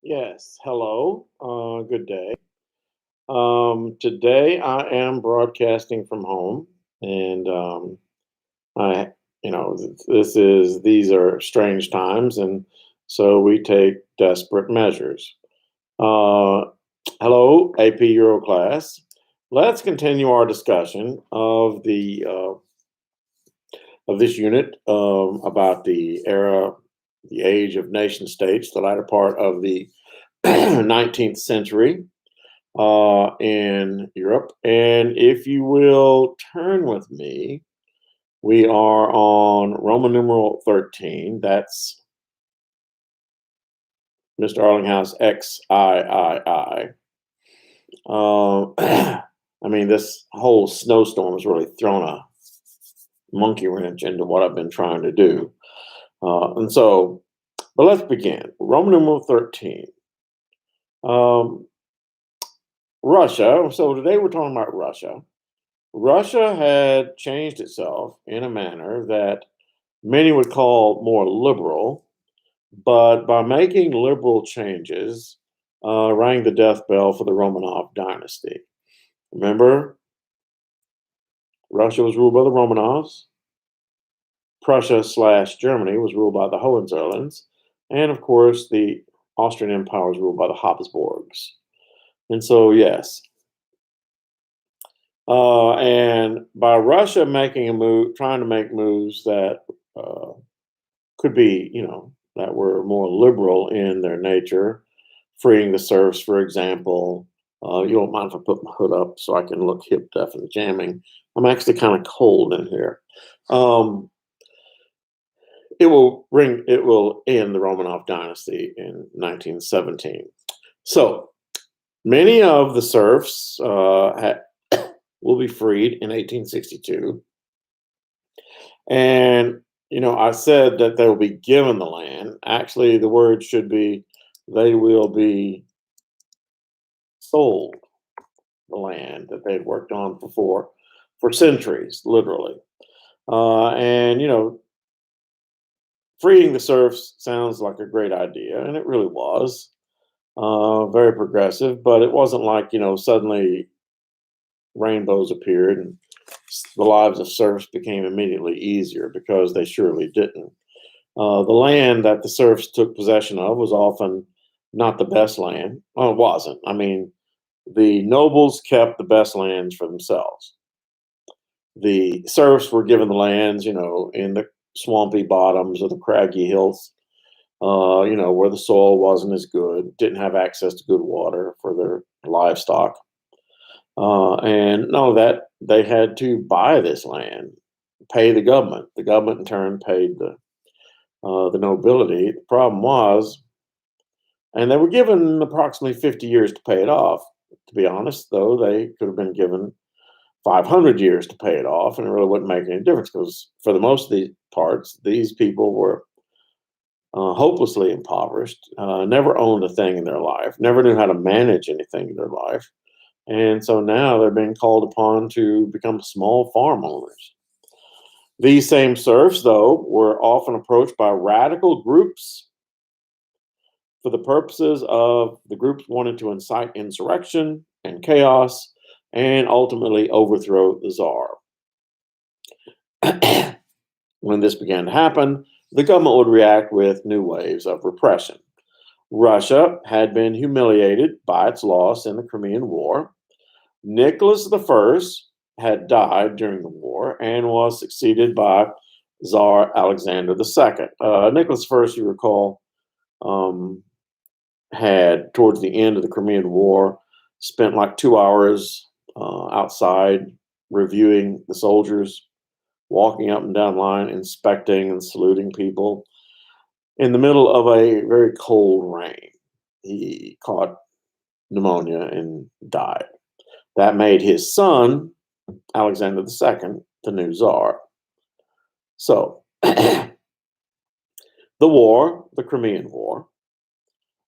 Yes, hello. Good day. Today I am broadcasting from home, and I, these are strange times, and so we take desperate measures. Uh, Hello, AP Euro class. Let's continue our discussion of this unit about the age of nation states, the latter part of the 19th century in Europe. And if you will turn with me, we are on Roman numeral 13. That's Mr. Arlinghouse XIII. I mean, this whole snowstorm has really thrown a monkey wrench into what I've been trying to do. But let's begin. Roman numeral 13. Um, Russia. So today we're talking about Russia. Russia had changed itself in a manner that many would call more liberal, but by making liberal changes, rang the death bell for the Romanov dynasty. Remember, Russia was ruled by the Romanovs, Prussia/Germany was ruled by the Hohenzollerns, and of course, the Austrian Empire was ruled by the Habsburgs. And so, yes, and by Russia making a move, trying to make moves that uh, could be, that were more liberal in their nature, freeing the serfs, for example. You don't mind if I put my hood up so I can look hip, deaf, and jamming. I'm actually kind of cold in here. Um, it will end the Romanov dynasty in 1917. So many of the serfs will be freed in 1862. And, I said that they will be given the land. Actually, the word should be they will be sold the land that they'd worked on before for centuries, literally. And, freeing the serfs sounds like a great idea, and it really was very progressive, but it wasn't like, suddenly rainbows appeared and the lives of serfs became immediately easier because they surely didn't. The land that the serfs took possession of was often not the best land. Well, it wasn't. I mean, the nobles kept the best lands for themselves. The serfs were given the lands, in the swampy bottoms of the craggy hills, where the soil wasn't as good, didn't have access to good water for their livestock. And no, that they had to buy this land, pay the government. The government in turn paid the nobility. The problem was, and they were given approximately 50 years to pay it off. To be honest, though, they could have been given 500 years to pay it off, and it really wouldn't make any difference because, for the most of the parts, these people were hopelessly impoverished, never owned a thing in their life, never knew how to manage anything in their life. And so now they're being called upon to become small farm owners. These same serfs, though, were often approached by radical groups for the purposes of the groups wanted to incite insurrection and chaos and ultimately overthrow the czar. When this began to happen, the government would react with new waves of repression. Russia had been humiliated by its loss in the Crimean War. Nicholas I had died during the war and was succeeded by Czar Alexander II. Nicholas I, you recall, had, towards the end of the Crimean War, spent like 2 hours outside reviewing the soldiers, walking up and down the line, inspecting and saluting people in the middle of a very cold rain. He caught pneumonia and died. That made his son, Alexander II, the new czar. So, the war, the Crimean War,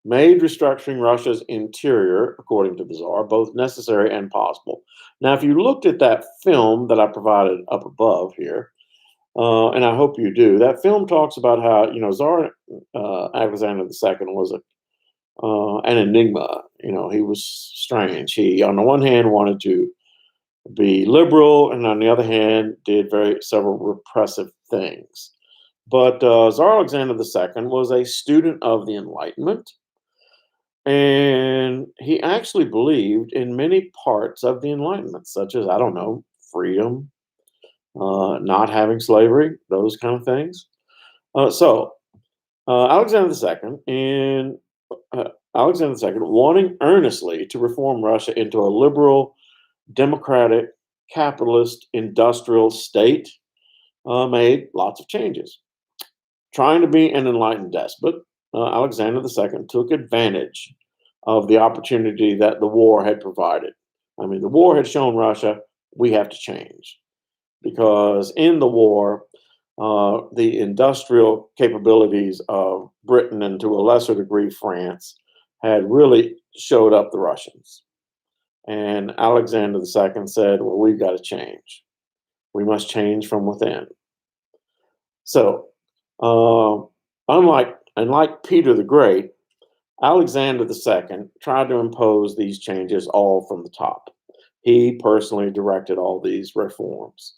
made restructuring Russia's interior, according to the czar, both necessary and possible. Now, if you looked at that film that I provided up above here, and I hope you do, that film talks about how, Czar Alexander II was an enigma. He was strange. He, on the one hand, wanted to be liberal, and on the other hand, did several repressive things. But Tsar Alexander II was a student of the Enlightenment, and he actually believed in many parts of the Enlightenment, such as, I don't know, freedom, not having slavery, those kind of things. So Alexander II and Alexander II, wanting earnestly to reform Russia into a liberal, democratic, capitalist, industrial state, made lots of changes. Trying to be an enlightened despot, Alexander II took advantage of the opportunity that the war had provided. I mean, the war had shown Russia we have to change because in the war, the industrial capabilities of Britain and to a lesser degree France had really showed up the Russians. And Alexander II said, well, we've got to change. We must change from within. So, unlike Peter the Great, Alexander II tried to impose these changes all from the top. He personally directed all these reforms.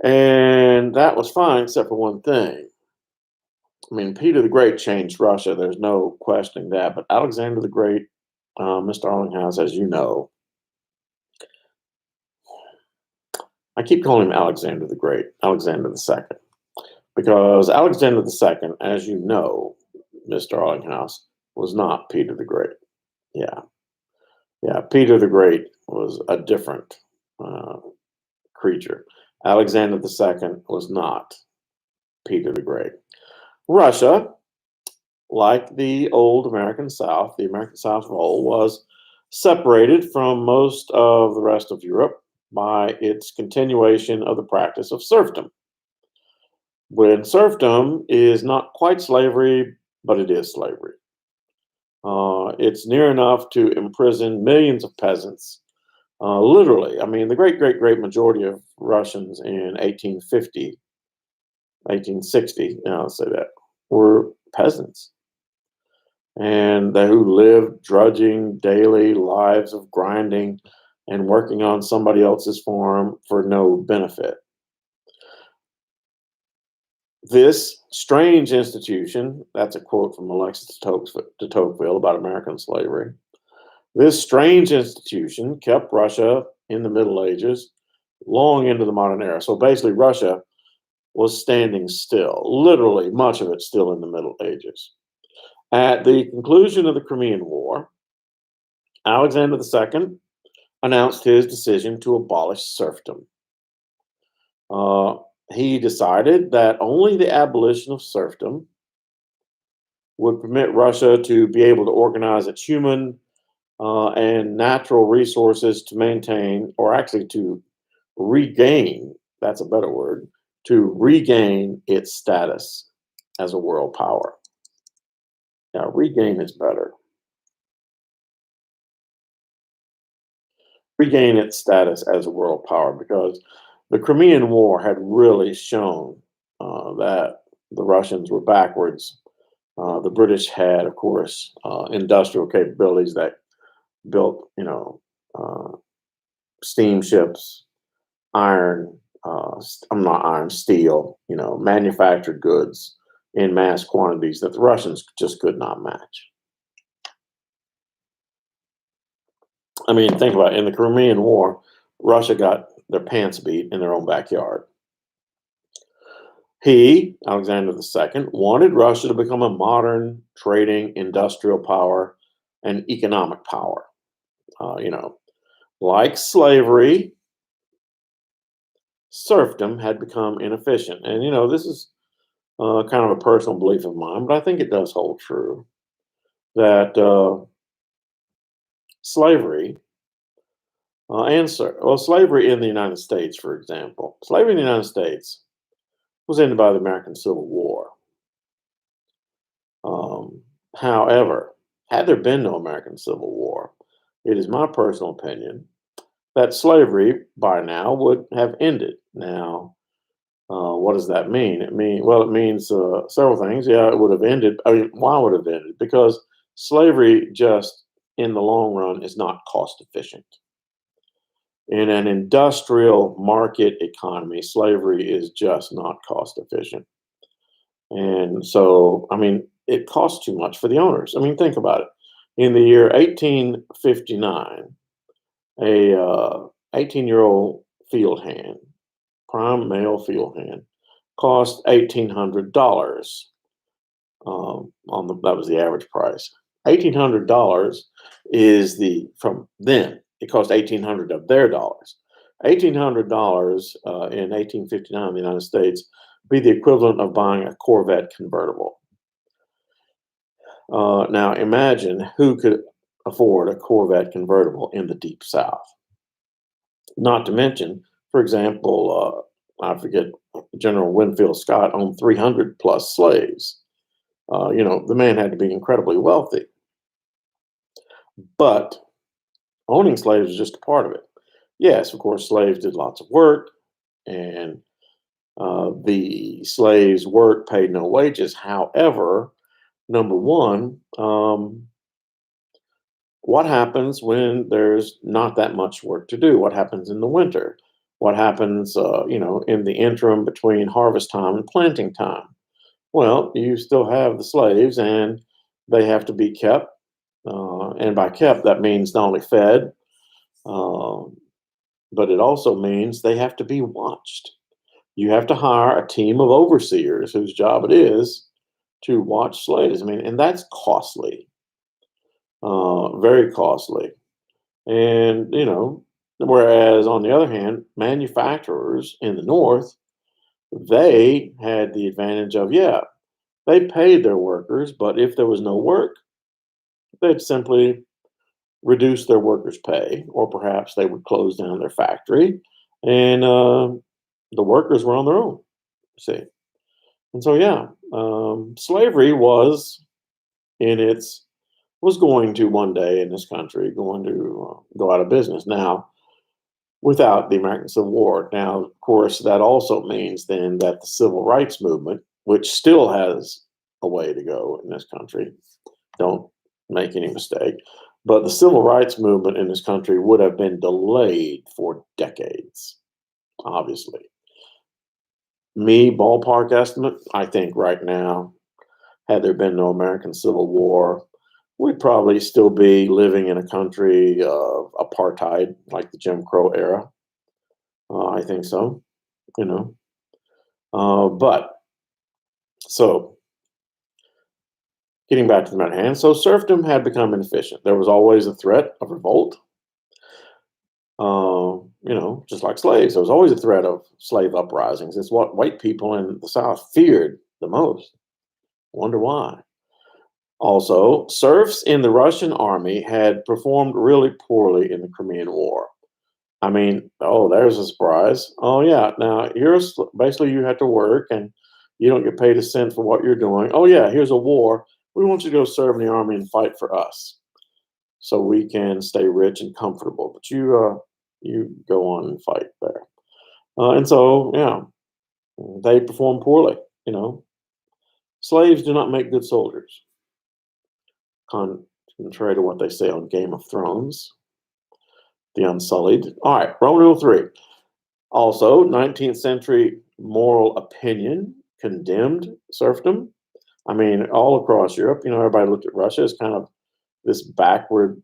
And that was fine, except for one thing. I mean, Peter the Great changed Russia. There's no questioning that. But Alexander the Great, Mr. Arlinghouse, as you know, I keep calling him Alexander the Great, Alexander II, because Alexander II, as you know, Mr. Arlinghouse, was not Peter the Great. Yeah. Yeah. Peter the Great was a different creature. Alexander II was not Peter the Great. Russia, like the old American South, the American South of old, was separated from most of the rest of Europe by its continuation of the practice of serfdom. When serfdom is not quite slavery, but it is slavery. It's near enough to imprison millions of peasants. Literally, I mean, the great majority of Russians in 1850, 1860, I'll say that, were peasants. And they who lived drudging daily lives of grinding and working on somebody else's farm for no benefit. This strange institution, that's a quote from Alexis de Tocqueville about American slavery. This strange institution kept Russia in the Middle Ages long into the modern era. So basically, Russia was standing still, literally, much of it still in the Middle Ages. At the conclusion of the Crimean War, Alexander II announced his decision to abolish serfdom. He decided that only the abolition of serfdom would permit Russia to be able to organize its human and natural resources to maintain, or actually to regain, that's a better word, to regain its status as a world power. Now, regain is better. Regain its status as a world power because the Crimean War had really shown that the Russians were backwards. The British had, of course, industrial capabilities that built, steamships, steel, manufactured goods in mass quantities that the Russians just could not match. I mean, think about it. In the Crimean War, Russia got their pants beat in their own backyard. He, Alexander II, wanted Russia to become a modern trading industrial power and economic power. Like slavery, serfdom had become inefficient. And, this is kind of a personal belief of mine, but I think it does hold true that slavery slavery in the United States, for example, slavery in the United States was ended by the American Civil War. However, had there been no American Civil War, it is my personal opinion that slavery by now would have ended. Now, what does that mean? It means several things. Yeah, it would have ended. I mean, why would it have ended? Because Slavery just in the long run is not cost efficient. In an industrial market economy, slavery is just not cost efficient. And so, I mean, it costs too much for the owners. I mean, think about it. In the year 1859, a 18-year-old field hand, prime male field hand, cost $1,800. That was the average price. $1,800 is the from then. It cost 1,800 of their dollars. $1,800 in 1859 in the United States be the equivalent of buying a Corvette convertible. Now imagine who could afford a Corvette convertible in the Deep South. Not to mention, for example, I forget, General Winfield Scott owned 300 plus slaves. The man had to be incredibly wealthy. But owning slaves is just a part of it. Yes, of course, slaves did lots of work, and the slaves' work paid no wages. However, number one, what happens when there's not that much work to do? What happens in the winter? What happens, in the interim between harvest time and planting time? Well, you still have the slaves, and they have to be kept. And by kept, that means not only fed, but it also means they have to be watched. You have to hire a team of overseers whose job it is to watch slaves. I mean, and that's costly, very costly. And, whereas on the other hand, manufacturers in the North, they had the advantage of, yeah, they paid their workers, but if there was no work, they'd simply reduce their workers' pay, or perhaps they would close down their factory, and the workers were on their own. See, and so yeah, slavery in its was going to one day in this country going to go out of business. Now, without the American Civil War. Now, of course, that also means then that the civil rights movement, which still has a way to go in this country, don't make any mistake, but the civil rights movement in this country would have been delayed for decades, obviously. Me, ballpark estimate, I think right now, had there been no American Civil War, we'd probably still be living in a country of apartheid, like the Jim Crow era. I think so, you know. But so getting back to the matter at hand, so serfdom had become inefficient. There was always a threat of revolt. Just like slaves, there was always a threat of slave uprisings. It's what white people in the South feared the most. Wonder why. Also, serfs in the Russian army had performed really poorly in the Crimean War. I mean, oh, there's a surprise. Oh, yeah. Now, basically you have to work and you don't get paid a cent for what you're doing. Oh, yeah, here's a war. We want you to go serve in the army and fight for us so we can stay rich and comfortable. But you go on and fight there. And so, yeah, they perform poorly. You know, slaves do not make good soldiers, contrary to what they say on Game of Thrones, the Unsullied. All right, Roman rule three. Also, 19th century moral opinion condemned serfdom. I mean, all across Europe, everybody looked at Russia as kind of this backward,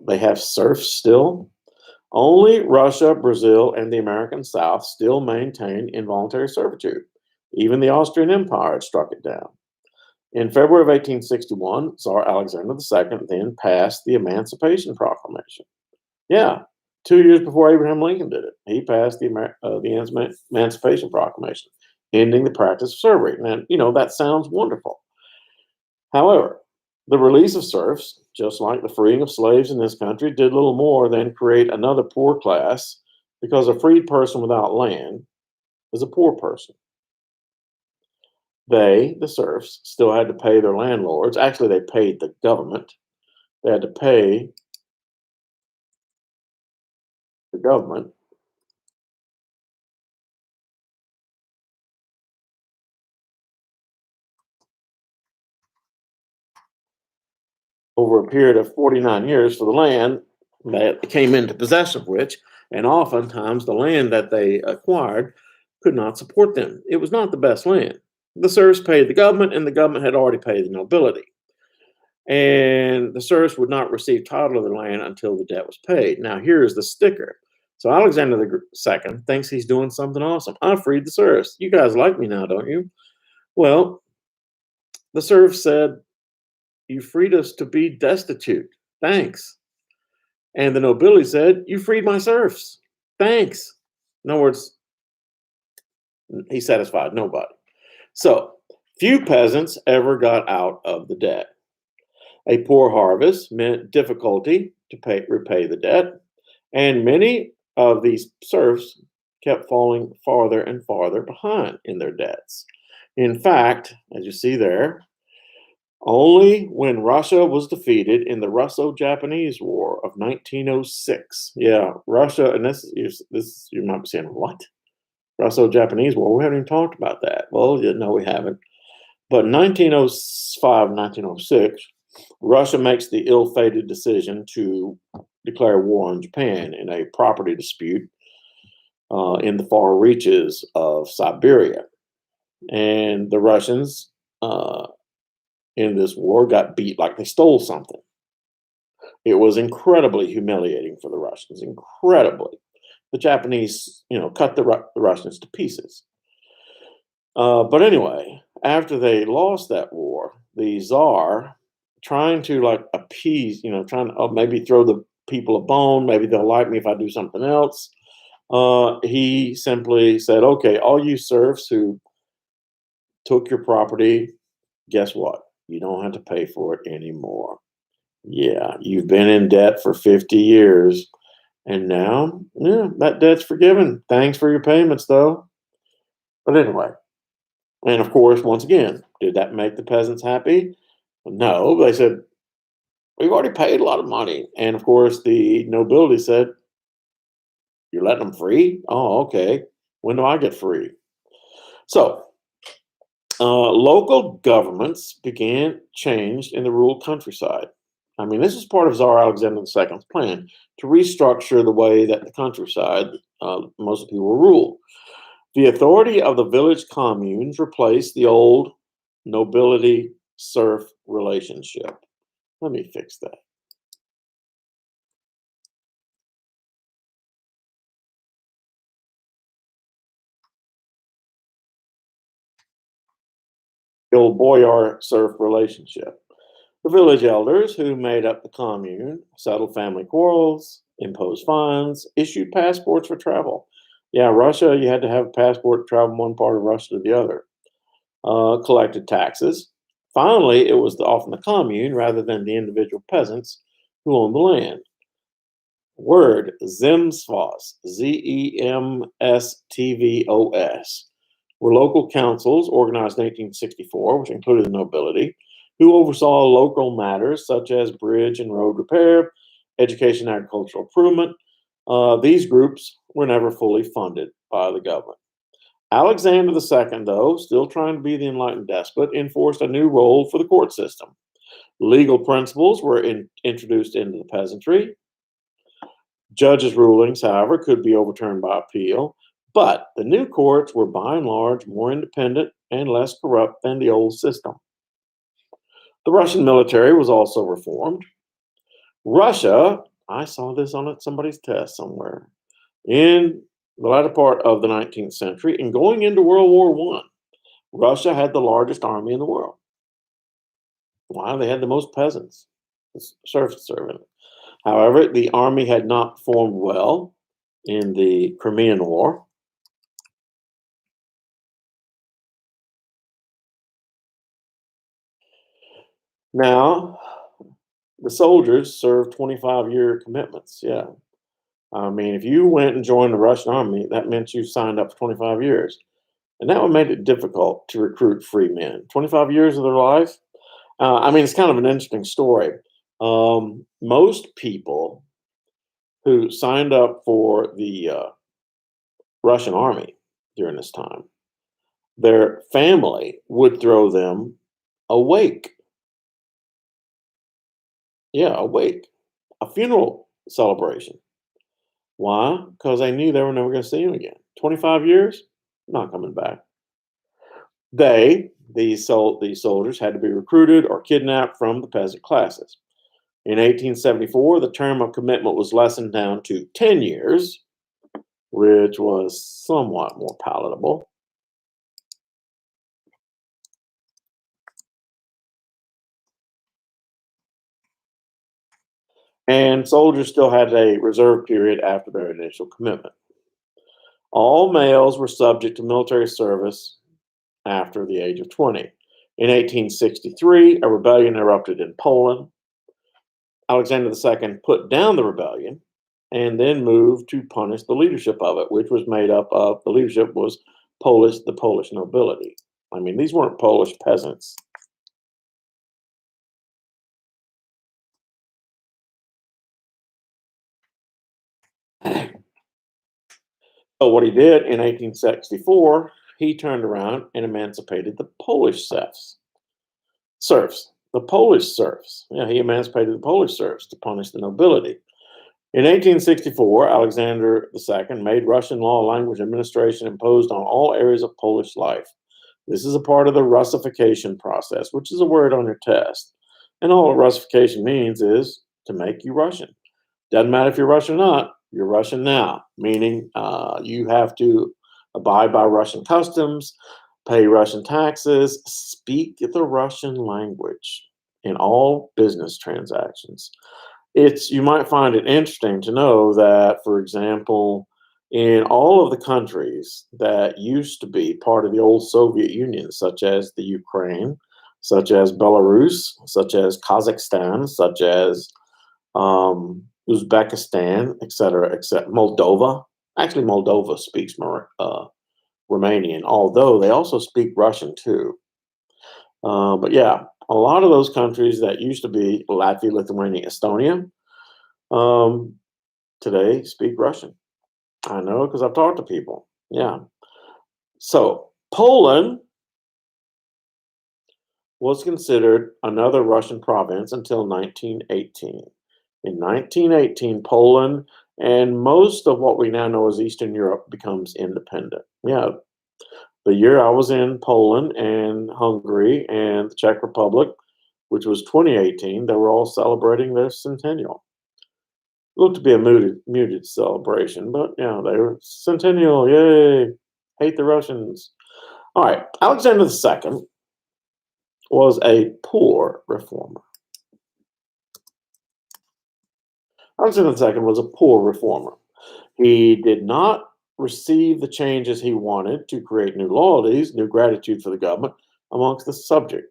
they have serfs still. Only Russia, Brazil, and the American South still maintain involuntary servitude. Even the Austrian Empire had struck it down. In February of 1861, Czar Alexander II then passed the Emancipation Proclamation. Yeah, 2 years before Abraham Lincoln did it, he passed the Emancipation Proclamation, ending the practice of serfdom. And, that sounds wonderful. However, the release of serfs, just like the freeing of slaves in this country, did little more than create another poor class, because a freed person without land is a poor person. They, the serfs, still had to pay their landlords. Actually, they paid the government. They had to pay the government over a period of 49 years for the land that they came into possession of which, and oftentimes the land that they acquired could not support them. It was not the best land. The serfs paid the government, and the government had already paid the nobility. And the serfs would not receive title of the land until the debt was paid. Now, here's the sticker. So Alexander II thinks he's doing something awesome. I freed the serfs. You guys like me now, don't you? Well, the serfs said, you freed us to be destitute. Thanks. And the nobility said, you freed my serfs. Thanks. In other words, he satisfied nobody. So few peasants ever got out of the debt. A poor harvest meant difficulty to repay the debt, and many of these serfs kept falling farther and farther behind in their debts. In fact, as you see there, only when Russia was defeated in the Russo-Japanese War of 1906. Yeah, Russia, and this you might be saying, what? Russo-Japanese War? We haven't even talked about that. Well, no, we haven't. But in 1905, 1906, Russia makes the ill-fated decision to declare war on Japan in a property dispute in the far reaches of Siberia. And the Russians in this war got beat like they stole something. It was incredibly humiliating for the Russians, incredibly. The Japanese, cut the Russians to pieces. But anyway, after they lost that war, the Tsar, trying to appease, trying to maybe throw the people a bone, maybe they'll like me if I do something else. He simply said, okay, all you serfs who took your property, guess what? You don't have to pay for it anymore. Yeah, you've been in debt for 50 years. And now, that debt's forgiven. Thanks for your payments, though. But anyway, and of course, once again, did that make the peasants happy? No, they said, we've already paid a lot of money. And of course, the nobility said, you're letting them free? Oh, okay. When do I get free? So, local governments changed in the rural countryside. I mean, this is part of Czar Alexander II's plan to restructure the way that the countryside, most of the people were ruled. The authority of the village communes replaced the old nobility-serf relationship. Let me fix that. The old boyar-serf relationship. The village elders who made up the commune settled family quarrels, imposed fines, issued passports for travel. Yeah, Russia, you had to have a passport to travel from one part of Russia to the other. Collected taxes. Finally, it was often the commune rather than the individual peasants who owned the land. Word, Zemstvos, Zemstvos, were local councils organized in 1864, which included the nobility, who oversaw local matters such as bridge and road repair, education, agricultural improvement. These groups were never fully funded by the government. Alexander II, though, still trying to be the enlightened despot, enforced a new role for the court system. Legal principles were introduced into the peasantry. Judges' rulings, however, could be overturned by appeal, but the new courts were by and large more independent and less corrupt than the old system. The Russian military was also reformed. Russia, I saw this on somebody's test somewhere, in the latter part of the 19th century and going into World War I, Russia had the largest army in the world. Why? They had the most peasants, serfs serving. However, the army had not performed well in the Crimean War. Now, the soldiers served 25-year commitments. Yeah. I mean, if you went and joined the Russian army, that meant you signed up for 25 years. And that would make it difficult to recruit free men. 25 years of their life? I mean, it's kind of an interesting story. Most people who signed up for the Russian army during this time, their family would throw them a wake. Yeah, a wake, a funeral celebration. Why? Because they knew they were never going to see him again. 25 years, not coming back. These soldiers, had to be recruited or kidnapped from the peasant classes. In 1874, the term of commitment was lessened down to 10 years, which was somewhat more palatable. And soldiers still had a reserve period after their initial commitment. All males were subject to military service after the age of 20. In 1863, a rebellion erupted in Poland. Alexander II put down the rebellion and then moved to punish the leadership of it, which was made up of the leadership was the Polish nobility. I mean, these weren't Polish peasants. So what he did in 1864, he turned around and emancipated the Polish serfs, the Polish serfs. Yeah, he emancipated the Polish serfs to punish the nobility. In 1864, Alexander II made Russian law language administration imposed on all areas of Polish life. This is a part of the Russification process, which is a word on your test. And all Russification means is to make you Russian. Doesn't matter if you're Russian or not, you're Russian now, meaning you have to abide by Russian customs, pay Russian taxes, speak the Russian language in all business transactions. You might find it interesting to know that, for example, in all of the countries that used to be part of the old Soviet Union, such as the Ukraine, such as Belarus, such as Kazakhstan, such as Uzbekistan, etc., except Moldova. Actually, Moldova speaks Romanian, although they also speak Russian too. But yeah, a lot of those countries that used to be Latvia, Lithuania, Estonia, um, today speak Russian. I know because I've talked to people. Yeah. So Poland was considered another Russian province until 1918. In 1918, Poland and most of what we now know as Eastern Europe becomes independent. Yeah, the year I was in Poland and Hungary and the Czech Republic, which was 2018, they were all celebrating their centennial. Looked to be a muted celebration, but yeah, they were centennial. Yay! Hate the Russians. All right, Alexander II was a poor reformer. Alexander II was a poor reformer. He did not receive the changes he wanted to create new loyalties, new gratitude for the government amongst the subject,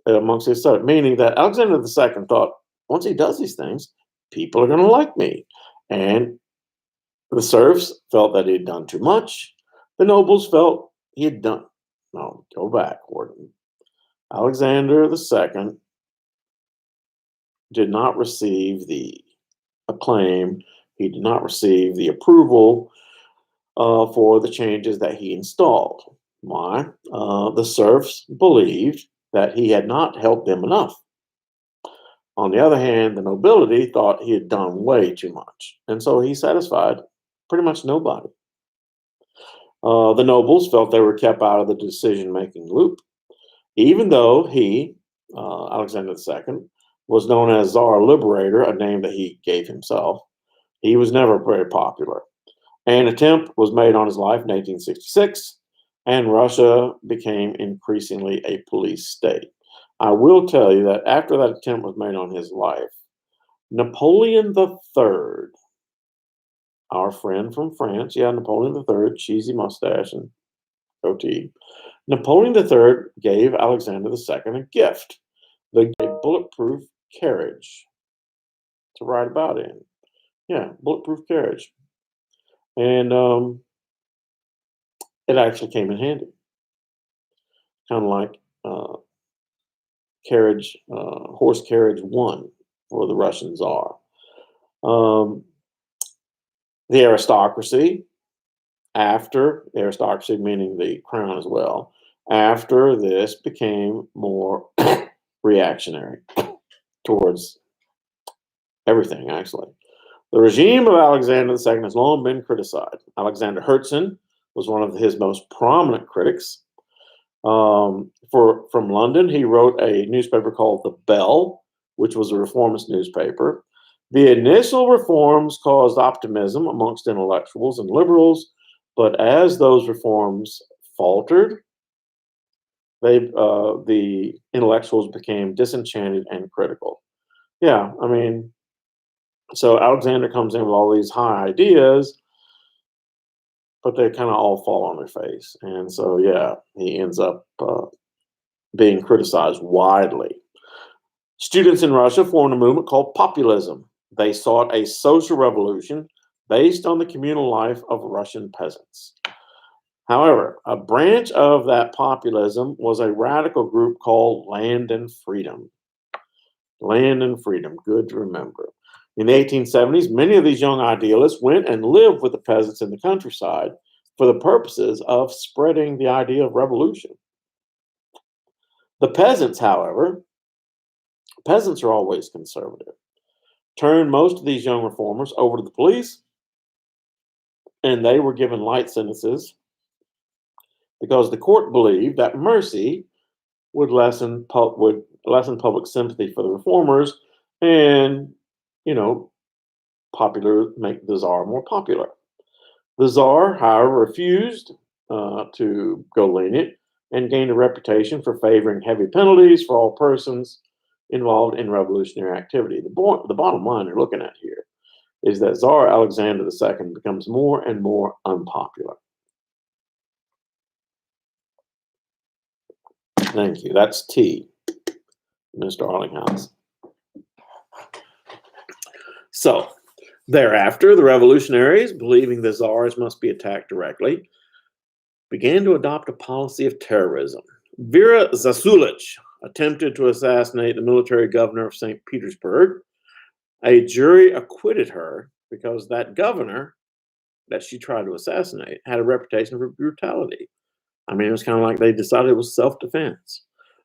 amongst his subject, meaning that Alexander II thought, once he does these things, people are going to like me. And the serfs felt that he had done too much. The nobles felt he had done. No, go back, Warden. Alexander II did not receive the acclaim. He did not receive the approval for the changes that he installed. Why? The serfs believed that he had not helped them enough. On the other hand, the nobility thought he had done way too much. And so he satisfied pretty much nobody. The nobles felt they were kept out of the decision making loop, even though he, Alexander II, was known as Czar Liberator, a name that he gave himself. He was never very popular. An attempt was made on his life in 1866, and Russia became increasingly a police state. I will tell you that after that attempt was made on his life, Napoleon III, our friend from France, yeah, Napoleon III, cheesy mustache and goatee, Napoleon III gave Alexander II a gift, the bulletproof carriage to ride about in. Yeah, bulletproof carriage. And it actually came in handy, kind of like horse carriage one for the Russian Tsar. Um, the aristocracy, after the aristocracy, meaning the crown as well, after this became more reactionary towards everything, actually. The regime of Alexander II has long been criticized. Alexander Herzen was one of his most prominent critics. From London, he wrote a newspaper called The Bell, which was a reformist newspaper. The initial reforms caused optimism amongst intellectuals and liberals, but as those reforms faltered, the intellectuals became disenchanted and critical. Yeah, I mean, so Alexander comes in with all these high ideas, but they kind of all fall on their face. And so, yeah, he ends up being criticized widely. Students in Russia formed a movement called populism. They sought a social revolution based on the communal life of Russian peasants. However, a branch of that populism was a radical group called Land and Freedom. Land and Freedom, good to remember. In the 1870s, many of these young idealists went and lived with the peasants in the countryside for the purposes of spreading the idea of revolution. The peasants, however, peasants are always conservative, turned most of these young reformers over to the police, and they were given light sentences because the court believed that mercy would lessen public sympathy for the reformers and, make the czar more popular. The czar, however, refused to go lenient and gained a reputation for favoring heavy penalties for all persons involved in revolutionary activity. The bottom line you're looking at here is that Czar Alexander II becomes more and more unpopular. Thank you. That's T, Mr. Arlinghouse. So, thereafter, the revolutionaries, believing the czars must be attacked directly, began to adopt a policy of terrorism. Vera Zasulich attempted to assassinate the military governor of St. Petersburg. A jury acquitted her because that governor that she tried to assassinate had a reputation for brutality. I mean, it was kind of like they decided it was self-defense.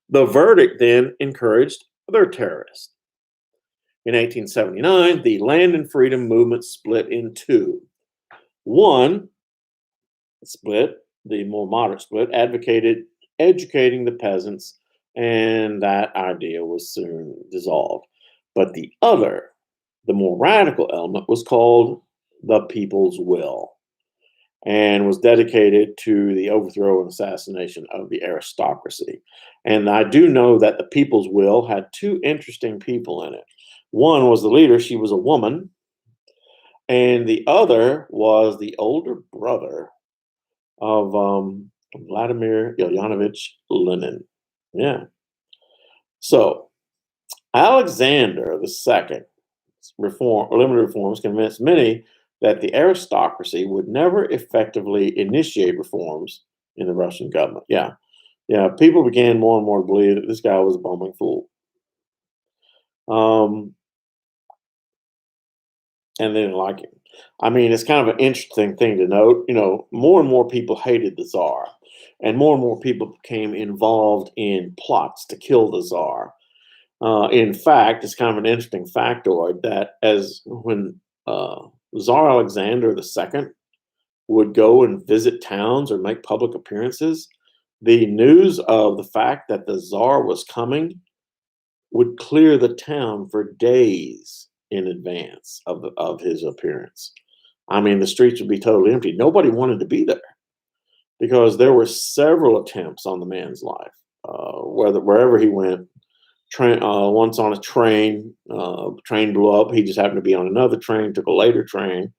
The verdict then encouraged other terrorists. In 1879, the Land and Freedom movement split in two. One split, the more moderate split, advocated educating the peasants, and that idea was soon dissolved. But the other, the more radical element, was called the People's Will and was dedicated to the overthrow and assassination of the aristocracy. And I do know that the People's Will had two interesting people in it. One was the leader, she was a woman, and the other was the older brother of Vladimir Ilyich Lenin. Yeah. So Alexander II limited reforms convinced many that the aristocracy would never effectively initiate reforms in the Russian government. Yeah. People began more and more to believe that this guy was a bumbling fool. And they didn't like him. I mean, it's kind of an interesting thing to note. More and more people hated the czar, and more people became involved in plots to kill the czar. In fact, it's kind of an interesting factoid that when Czar Alexander II would go and visit towns or make public appearances, the news of the fact that the czar was coming would clear the town for days in advance of his appearance. I mean, the streets would be totally empty. Nobody wanted to be there because there were several attempts on the man's life. Wherever he went, once on a train, train blew up. He just happened to be on another train, took a later train.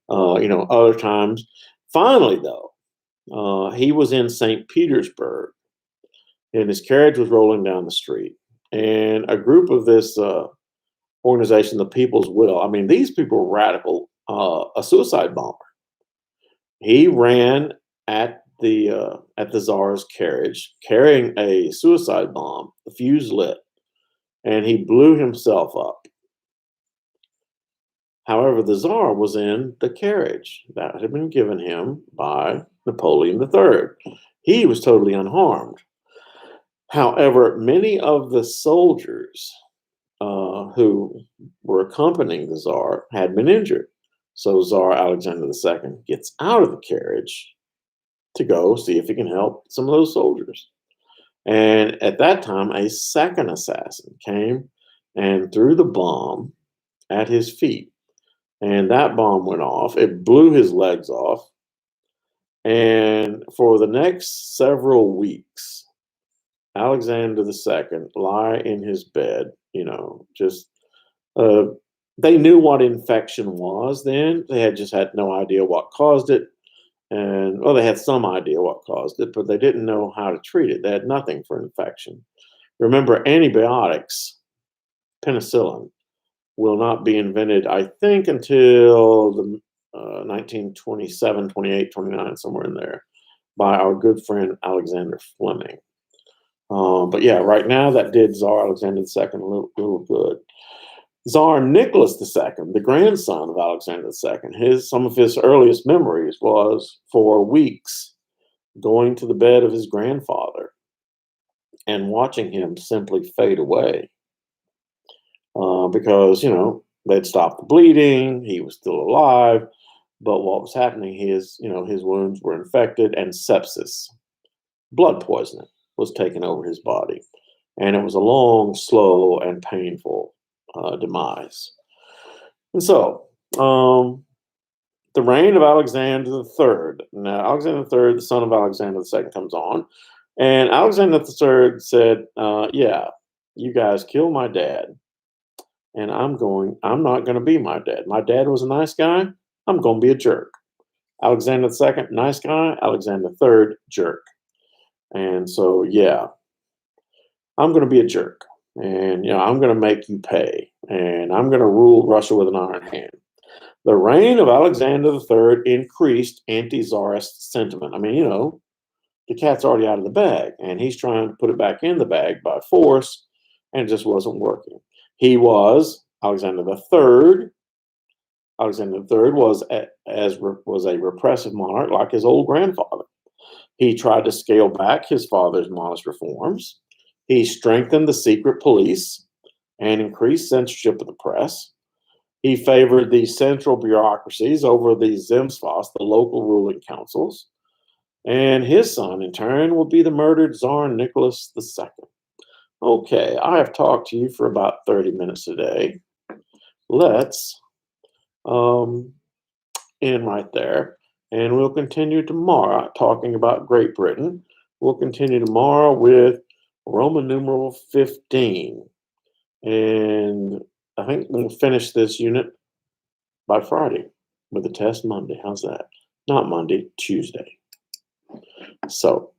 Other times. Finally, though, he was in St. Petersburg, and his carriage was rolling down the street, and a group of this organization, the People's Will. I mean, these people were radical. A suicide bomber. He ran at the czar's carriage carrying a suicide bomb. The fuse lit, and he blew himself up. However, the czar was in the carriage that had been given him by Napoleon III. He was totally unharmed. However, many of the soldiers who were accompanying the Tsar had been injured. So Tsar Alexander II gets out of the carriage to go see if he can help some of those soldiers. And at that time, a second assassin came and threw the bomb at his feet. And that bomb went off. It blew his legs off. And for the next several weeks, Alexander II lie in his bed, just uh, they knew what infection was then. They had just had no idea what caused it. And well, they had some idea what caused it, but they didn't know how to treat it. They had nothing for infection. Remember, antibiotics, penicillin, will not be invented, I think, until the 1927, 28, 29, somewhere in there, by our good friend Alexander Fleming. But yeah, right now that did Tsar Alexander II a little good. Tsar Nicholas II, the grandson of Alexander II, some of his earliest memories was for weeks going to the bed of his grandfather and watching him simply fade away because, they'd stopped the bleeding, he was still alive, but what was happening, his wounds were infected and sepsis, blood poisoning, was taking over his body. And it was a long, slow, and painful demise. And so, the reign of Alexander III. Now, Alexander III, the son of Alexander II, comes on. And Alexander III said, yeah, you guys kill my dad. And I'm not going to be my dad. My dad was a nice guy. I'm going to be a jerk. Alexander II, nice guy. Alexander III, jerk. And so, yeah, I'm going to be a jerk. And, I'm going to make you pay. And I'm going to rule Russia with an iron hand. The reign of Alexander III increased anti-Tsarist sentiment. I mean, the cat's already out of the bag, and he's trying to put it back in the bag by force, and it just wasn't working. He was Alexander III. Alexander III was a repressive monarch like his old grandfather. He tried to scale back his father's modest reforms. He strengthened the secret police and increased censorship of the press. He favored the central bureaucracies over the Zemstvos, the local ruling councils. And his son, in turn, will be the murdered Tsar Nicholas II. Okay, I have talked to you for about 30 minutes today. Let's end right there. And we'll continue tomorrow talking about Great Britain. We'll continue tomorrow with Roman numeral 15. And I think we'll finish this unit by Friday with a test Monday. How's that? Not Monday, Tuesday. So